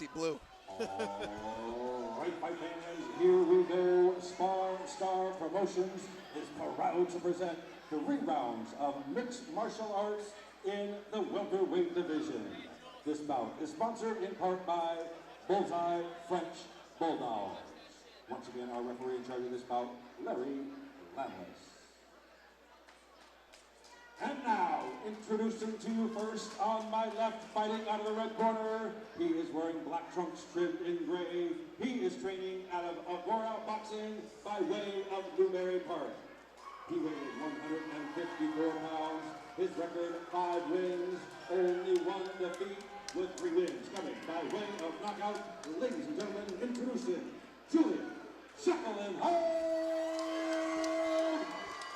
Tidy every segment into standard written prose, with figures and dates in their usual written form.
icy blue. All right, my fans, here we go. Star Promotions is proud to present 3 rounds of mixed martial arts in the welterweight division. This bout is sponsored in part by Bullseye French Bulldogs. Once again, our referee in charge of this bout, Larry Lamas. And now, introducing to you first on my left, fighting out of the red corner. He is wearing black trunks trimmed in gray. He is training out of Agora Boxing by way of Blueberry Park. He weighs 154 pounds. His record, 5 wins, only 1 defeat with 3 wins. Coming by way of knockout, ladies and gentlemen, introducing Julian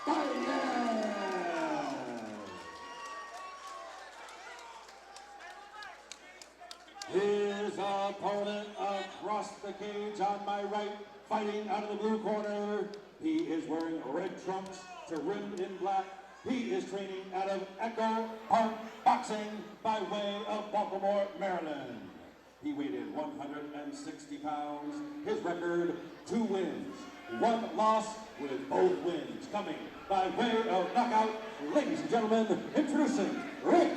Baez. His opponent across the cage on my right, fighting out of the blue corner. He is wearing red trunks trimmed in black. He is training out of Echo Park Boxing by way of Baltimore, Maryland. He weighed 160 pounds. His record, 2 wins, 1 loss with both wins. Coming by way of knockout, ladies and gentlemen, introducing Rick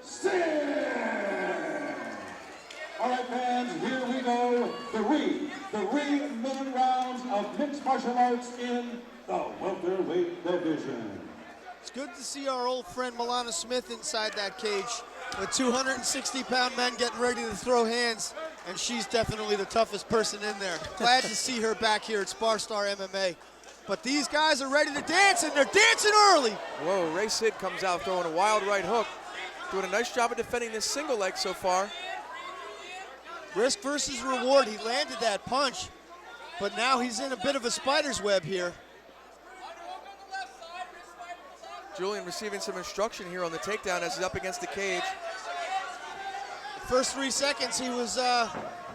Sid! All right, fans, here we go. 3-minute rounds of mixed martial arts in the welterweight division. It's good to see our old friend Milana Smith inside that cage with 260-pound men getting ready to throw hands, and she's definitely the toughest person in there. Glad to see her back here at Star MMA. But these guys are ready to dance, and they're dancing early. Whoa, Ray Sid comes out throwing a wild right hook. Doing a nice job of defending this single leg so far. Risk versus reward. He landed that punch, but now he's in a bit of a spider's web here. Julian receiving some instruction here on the takedown as he's up against the cage. The first 3 seconds he was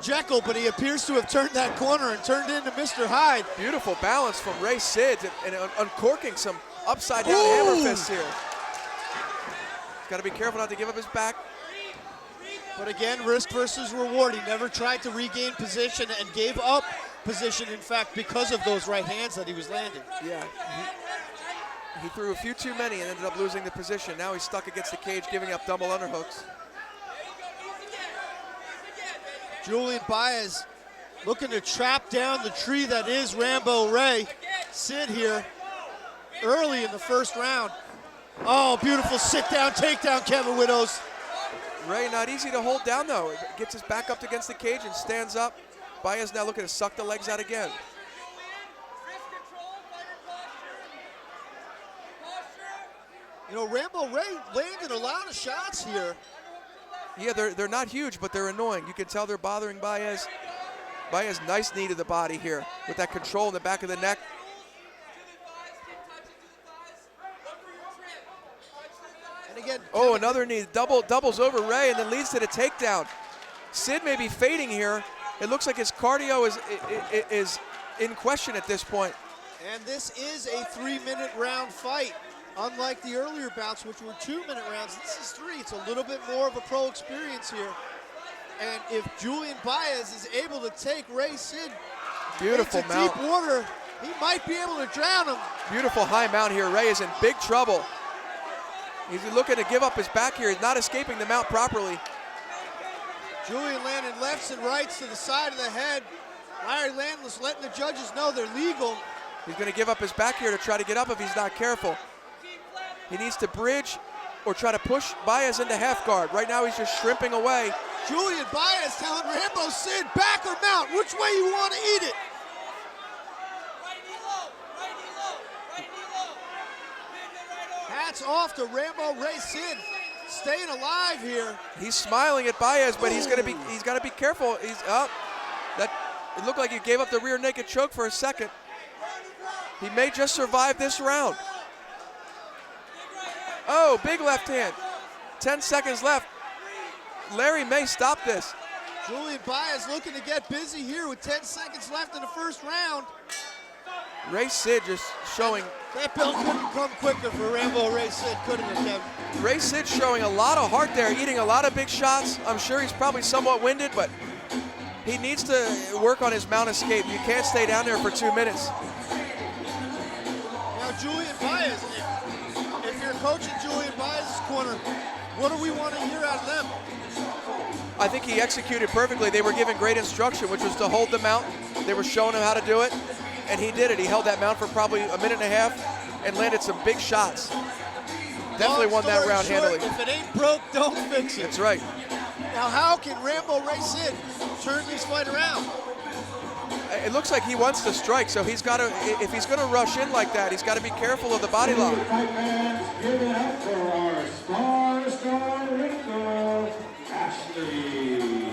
Jekyll, but he appears to have turned that corner and turned into Mr. Hyde. Beautiful balance from Ray Sid and uncorking some upside down hammer fists here. Got to be careful not to give up his back. But again, risk versus reward. He never tried to regain position and gave up position, in fact, because of those right hands that he was landing. Yeah, he threw a few too many and ended up losing the position. Now he's stuck against the cage, giving up double underhooks. Julian Baez looking to trap down the tree that is Rambo Ray. Sid here early in the first round. Oh, beautiful sit-down, takedown, Kevin Widows. Ray not easy to hold down, though. Gets his back up against the cage and stands up. Baez now looking to suck the legs out again. You know, Rambo Ray landed a lot of shots here. Yeah, they're not huge, but they're annoying. You can tell they're bothering Baez. Baez, nice knee to the body here with that control in the back of the neck. Again, oh, another knee, doubles over Ray and then leads to the takedown. Sid may be fading here. It looks like his cardio is in question at this point. And this is a 3-minute round fight. Unlike the earlier bouts, which were 2-minute rounds, this is 3. It's a little bit more of a pro experience here. And if Julian Baez is able to take Ray Sid beautiful into mount. Deep water, he might be able to drown him. Beautiful high mount here. Ray is in big trouble. He's looking to give up his back here. He's not escaping the mount properly. Julian landing lefts and rights to the side of the head. Larry Landless letting the judges know they're legal. He's going to give up his back here to try to get up if he's not careful. He needs to bridge or try to push Baez into half guard. Right now he's just shrimping away. Julian Baez telling Rambo Sid, back or mount, which way you want to eat it. Hats off to Rambo Ray Sid, staying alive here. He's smiling at Baez, but he's got to be careful. He's up. It looked like he gave up the rear naked choke for a second. He may just survive this round. Oh, big left hand. 10 seconds left. Larry may stop this. Julian Baez looking to get busy here with 10 seconds left in the first round. Ray Sid just showing. That bell couldn't come quicker for Rambo Ray Sid, couldn't it, Kevin? Ray Sid showing a lot of heart there, eating a lot of big shots. I'm sure he's probably somewhat winded, but he needs to work on his mount escape. You can't stay down there for 2 minutes. Now, Julian Baez, if you're coaching Julian Baez's corner, what do we want to hear out of them? I think he executed perfectly. They were given great instruction, which was to hold the mount. They were showing him how to do it, and he did it. He held that mount for probably a minute and a half and landed some big shots. Definitely won that round handily. If it ain't broke, don't fix it. That's right. Now, how can Rambo Ray Sid turn this fight around? It looks like he wants to strike, so he's got to. If he's going to rush in like that, he's got to be careful of the body lock. Fight fans, give it up for our Spar star Ringo Ashley.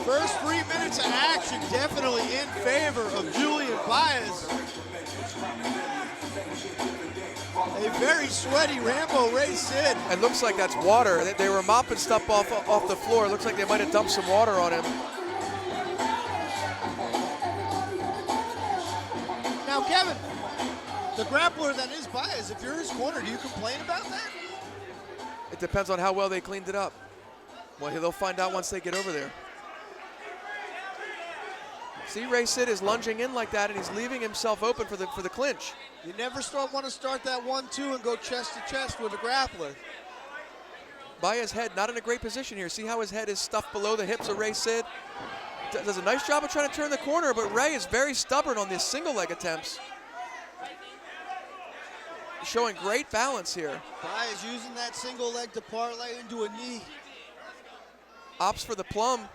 First 3 minutes of action definitely in favor of Julian Baez. A very sweaty Rambo Ray Sid. It looks like that's water. They were mopping stuff off the floor. It looks like they might have dumped some water on him. Now, Kevin, the grappler that is Baez, if you're his corner, do you complain about that? It depends on how well they cleaned it up. Well, they'll find out once they get over there. See, Ray Sid is lunging in like that, and he's leaving himself open for the clinch. You never want to start that 1-2 and go chest to chest with a grappler. Baez's head not in a great position here. See how his head is stuffed below the hips of Ray Sid? Does a nice job of trying to turn the corner, but Ray is very stubborn on these single leg attempts. Showing great balance here. Baez using that single leg to parlay into a knee. Opts for the plum.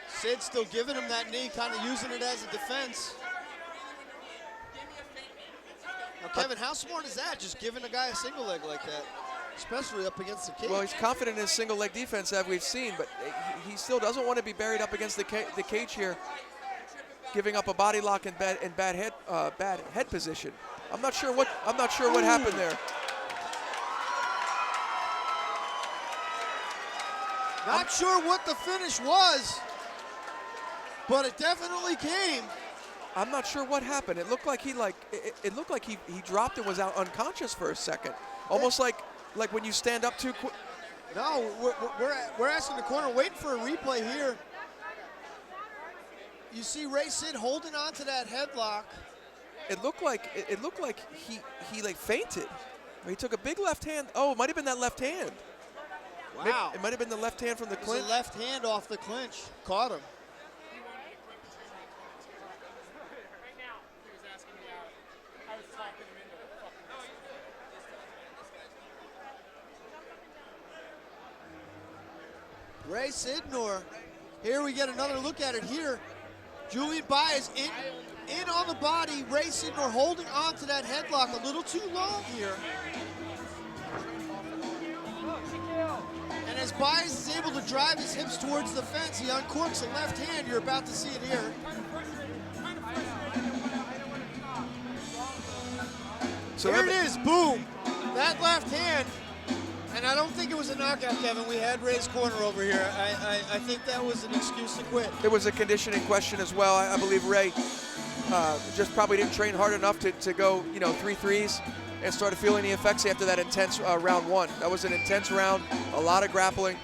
Sid still giving him that knee, kind of using it as a defense. Now, Kevin, how smart is that, just giving a guy a single leg like that, especially up against the cage? Well, he's confident in his single leg defense, as we've seen, but he still doesn't want to be buried up against the cage here, giving up a body lock in bad head position. I'm not sure what happened there. Not sure what the finish was, but it definitely came. I'm not sure what happened. It looked like he dropped and was out unconscious for a second, almost like when you stand up too quick. No, we're asking the corner, waiting for a replay here. You see Ray Sid holding on to that headlock. It looked like he fainted. He took a big left hand. Oh, it might have been that left hand. Wow. It might have been the left hand from the clinch. The left hand off the clinch. Caught him. Ray Sydnor. Here we get another look at it here. Julian Baez in on the body. Ray Sydnor holding on to that headlock a little too long here. And as Baez is able to drive his hips towards the fence, he uncorks a left hand. You're about to see it here. So here it is, boom. That left hand. And I don't think it was a knockout, Kevin. We had Ray's corner over here. I think that was an excuse to quit. It was a conditioning question as well. I believe Ray just probably didn't train hard enough to go, 3 threes and started feeling the effects after that intense round one. That was an intense round, a lot of grappling.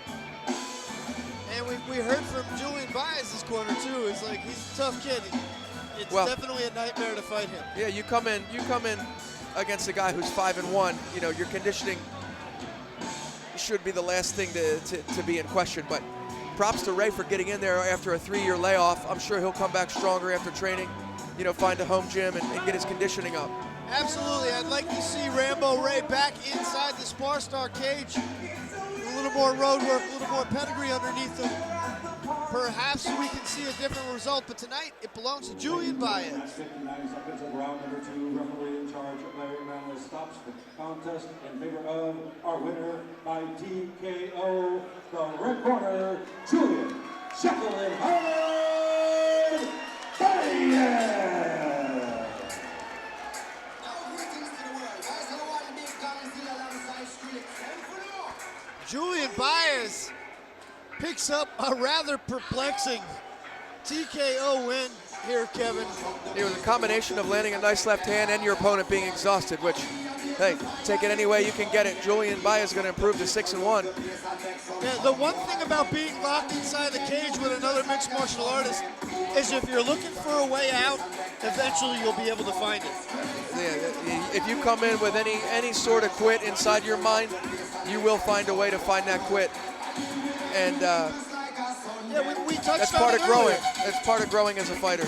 And we heard from Julian Baez's corner too. It's like he's a tough kid. It's definitely a nightmare to fight him. Yeah, you come in against a guy who's 5-1. Your conditioning should be the last thing to be in question. But props to Ray for getting in there after a 3-year layoff. I'm sure he'll come back stronger after training, find a home gym and get his conditioning up. Absolutely. I'd like to see Rambo Ray back inside the Spar Star cage. A little more road work, a little more pedigree underneath him. Perhaps we can see a different result, but tonight it belongs to Julian Baez. 59 seconds of round number 2. Referee in charge, Larry Manless, stops the contest in favor of our winner by TKO, the red corner, Julian Shackleton. Julian Baez picks up a rather perplexing TKO win here, Kevin. It was a combination of landing a nice left hand and your opponent being exhausted, which, hey, take it any way you can get it. Julian Baez is going to improve to 6-1. Yeah, the one thing about being locked inside the cage with another mixed martial artist is if you're looking for a way out, eventually you'll be able to find it. Yeah, if you come in with any sort of quit inside your mind, you will find a way to find that quit. And yeah, we touched that's on part it of growing. earlier. That's part of growing as a fighter.